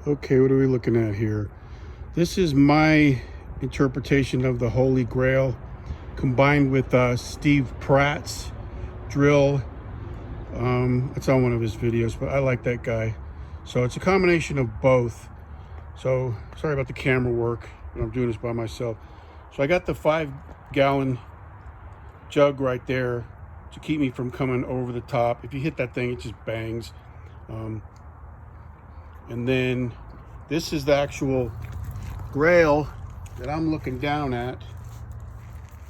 Okay, what are we looking at here? This is my interpretation of the Holy Grail combined with Steve Pratt's drill. It's on one of his videos, but I like that guy. So it's a combination of both. So sorry about the camera work, but I'm doing this by myself. So I got the 5-gallon jug right there to keep me from coming over the top. If you hit that thing, it just bangs. And then this is the actual Grail that I'm looking down at,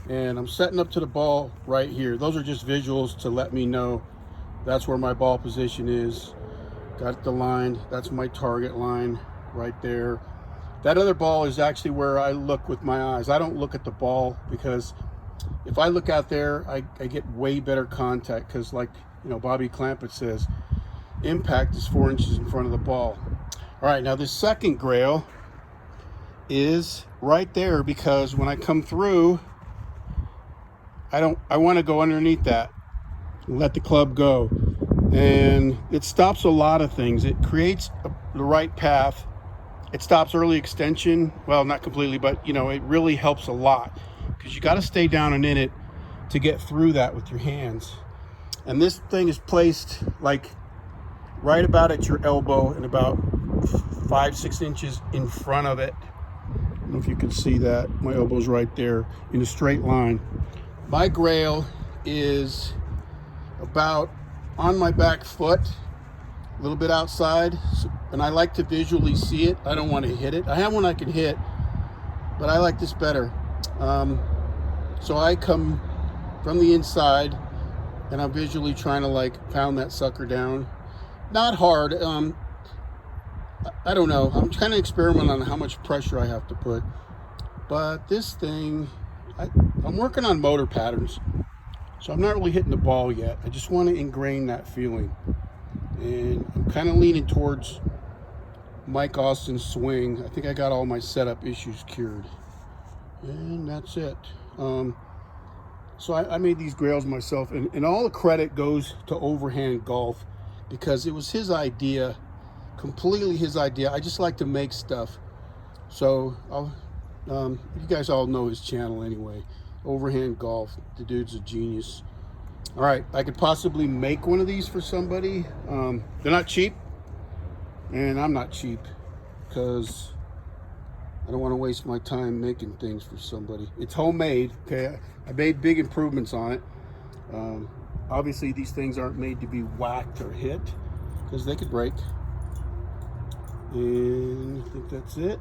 and I'm setting up to the ball right here. Those are just visuals to let me know that's where my ball position is. Got the line, that's my target line right there. That other ball is actually where I look with my eyes. I don't look at the ball because if I look out there, I get way better contact, because like, you know, Bobby Clampett says, impact is 4 inches in front of the ball. All right, now this second Grail is right there because when I come through, I want to go underneath that, let the club go, and it stops a lot of things. It creates the right path. It stops early extension. Well, not completely, but you know, it really helps a lot because you got to stay down and in it to get through that with your hands. And this thing is placed like right about at your elbow and about 5-6 inches in front of it. I don't know if you can see that. My elbow's right there in a straight line. My Grail is about on my back foot, a little bit outside, and I like to visually see it. I don't want to hit it. I have one I can hit, but I like this better. So I come from the inside and I'm visually trying to like pound that sucker down. Not hard. I don't know. I'm trying to experiment on how much pressure I have to put. But this thing, I'm working on motor patterns. So I'm not really hitting the ball yet. I just want to ingrain that feeling. And I'm kind of leaning towards Mike Austin's swing. I think I got all my setup issues cured. And that's it. So I made these Grails myself. And all the credit goes to Overhand Golf, because it was his idea, completely his idea. I just like to make stuff. So you guys all know his channel anyway, Overhand Golf. The dude's a genius. All right, I could possibly make one of these for somebody. They're not cheap, and I'm not cheap because I don't want to waste my time making things for somebody. It's homemade, okay? I made big improvements on it. Obviously, these things aren't made to be whacked or hit because they could break. And I think that's it.